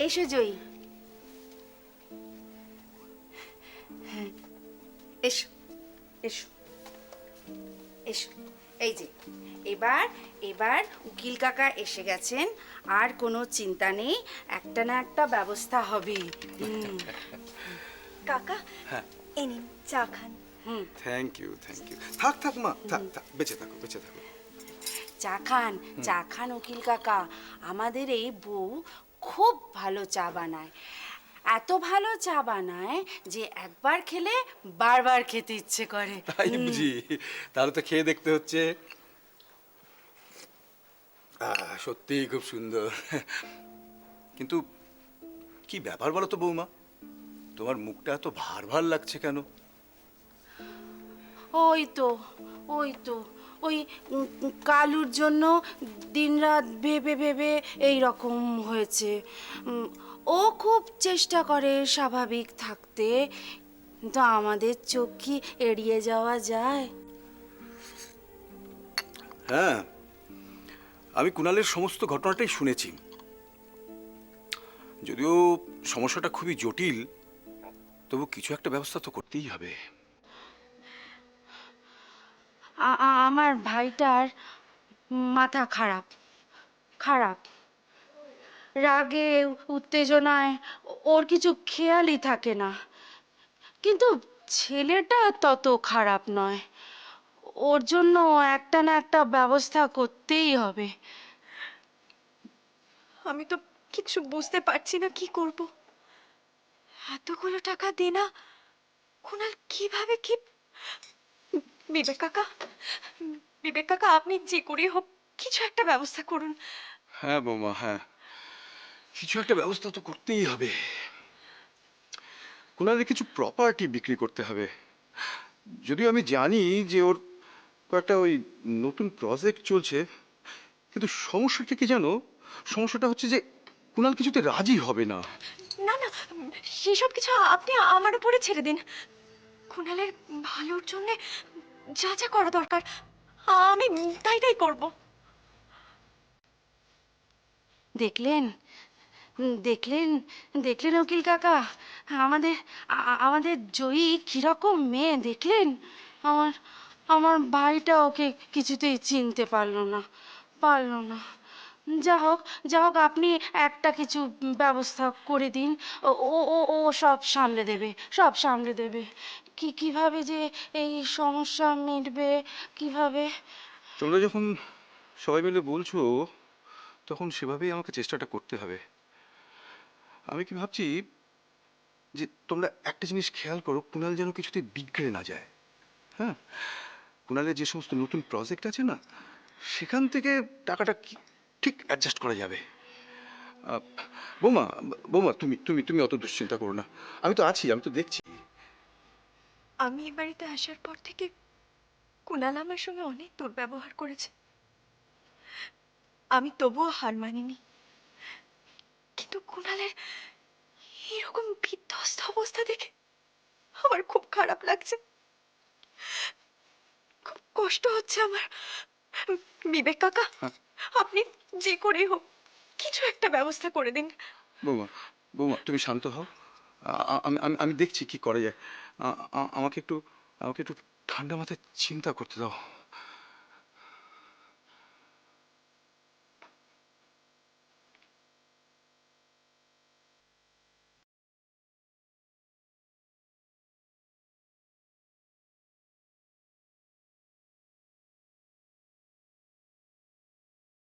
এসো জয়ী, এসো এসো এসো। এই যে এবার এবার উকিল কাকা এসে গেছেন, আর কোনো চিন্তা নেই, একটা না একটা ব্যবস্থা হবে। কাকা হ্যাঁ, এই নিন চা খান। Thank you thank you. থাক থাক মা, থাক থাক, বেঁচে থাকো বেঁচে থাকো। চা খান, চা খান উকিল কাকা। আমাদের এই বউ খুব ভালো চা বানায়, এত ভালো চা বানায় যে একবার খেলে বারবার খেতে ইচ্ছে করে। তাই বুঝি? তাহলে তো খেয়ে দেখতে হচ্ছে। সত্যিই খুব সুন্দর। কিন্তু কি ব্যাপার বলো তো বৌমা, তোমার মুখটা এত ভার ভার লাগছে কেন? ওই তো ওই তো ওই কালুর জন্য দিনরাত ভেবে ভেবে এই রকম হয়েছে। ও খুব চেষ্টা করে স্বাভাবিক থাকতে, কিন্তু আমাদের চোখ কি এড়িয়ে যাওয়া যায়? হ্যাঁ, আমি কুণালের সমস্ত ঘটনাটাই শুনেছি। যদিও সমস্যাটা খুবই জটিল, তবু কিছু একটা ব্যবস্থা তো করতেই হবে। আমার ভাইটার মাথা খারাপ খারাপ, রাগে উত্তেজনায় ওর কিছু খেয়ালই থাকে না। কিন্তু ছেলেটা তত খারাপ নয়, ওর জন্য একটা না একটা ব্যবস্থা করতেই হবে। আমি তো কিছু বুঝতে পারছি না কি করব। এতগুলো টাকা দেনা কুনাল কিভাবে কি। বিবেক কাকা, বিবেক কাকা আপনি যে করে হোক কিছু একটা ব্যবস্থা করুন। হ্যাঁ বৌমা, হ্যাঁ, কিছু একটা ব্যবস্থা তো করতেই হবে। কুণালের কিছু প্রপার্টি বিক্রি করতে হবে। যদিও আমি জানি যে ওর কয়েকটা ওই নতুন প্রজেক্ট চলছে, কিন্তু সমস্যাটা কি জানো? সমস্যাটা হচ্ছে যে কুণাল কিছুতে রাজি হবে না। না না, সেসব কিছু আপনি আমার উপরে ছেড়ে দিন। কুনালের ভালোর জন্য যা যা করা দরকার আমি তাই তাই করব। দেখলেন দেখলেন দেখলেন উকিল কাকা, আমাদের আমাদের জয়ী কিরকম মেয়ে দেখলেন? আমার আমার ভাইটা ওকে কিছুতেই চিনতে পারলো না। যা হোক যা হোক, আপনি একটা কিছু ব্যবস্থা করে দিন। ও ও ও ও সব সামলে দেবে, সব সামলে দেবে। কিভাবে যে এই সমস্যা মিটবে, কিভাবে? তোমরা যখন সবাই মিলে বলছো, তখন সেভাবেই আমাকে চেষ্টাটা করতে হবে। আমি কি ভাবছি যে তোমরা একটা জিনিস খেয়াল করো, কুণাল যেন কিছুতে বিগড়ে না যায়। হ্যাঁ, কুণালের যে সমস্ত নতুন প্রজেক্ট আছে না, সেখান থেকে টাকাটা ঠিক অ্যাডজাস্ট করা যাবে। আহ, বৌমা, বৌমা তুমি তুমি তুমি অত দুশ্চিন্তা করো না, আমি তো আছি, আমি তো দেখছি। আমি এই বাড়িতে আসার পর থেকে কুনাল আমার সঙ্গে অনেক দুর্ব্যবহার করেছে, আমি তবুও হার মানিনি। কিন্তু কুনালের এরকম বিধ্বস্ত অবস্থা দেখে আমার খুব খারাপ লাগছে, খুব কষ্ট হচ্ছে আমার। বিবেক কাকা, হ্যাঁ আপনি যে করেই হোক কিছু একটা ব্যবস্থা করে দিন। বৌমা, বৌমা তুমি শান্ত হও। আমি আমি আমি দেখছি কি করা যায়। আমাকে একটু ঠান্ডা মাথায় চিন্তা করতে দাও।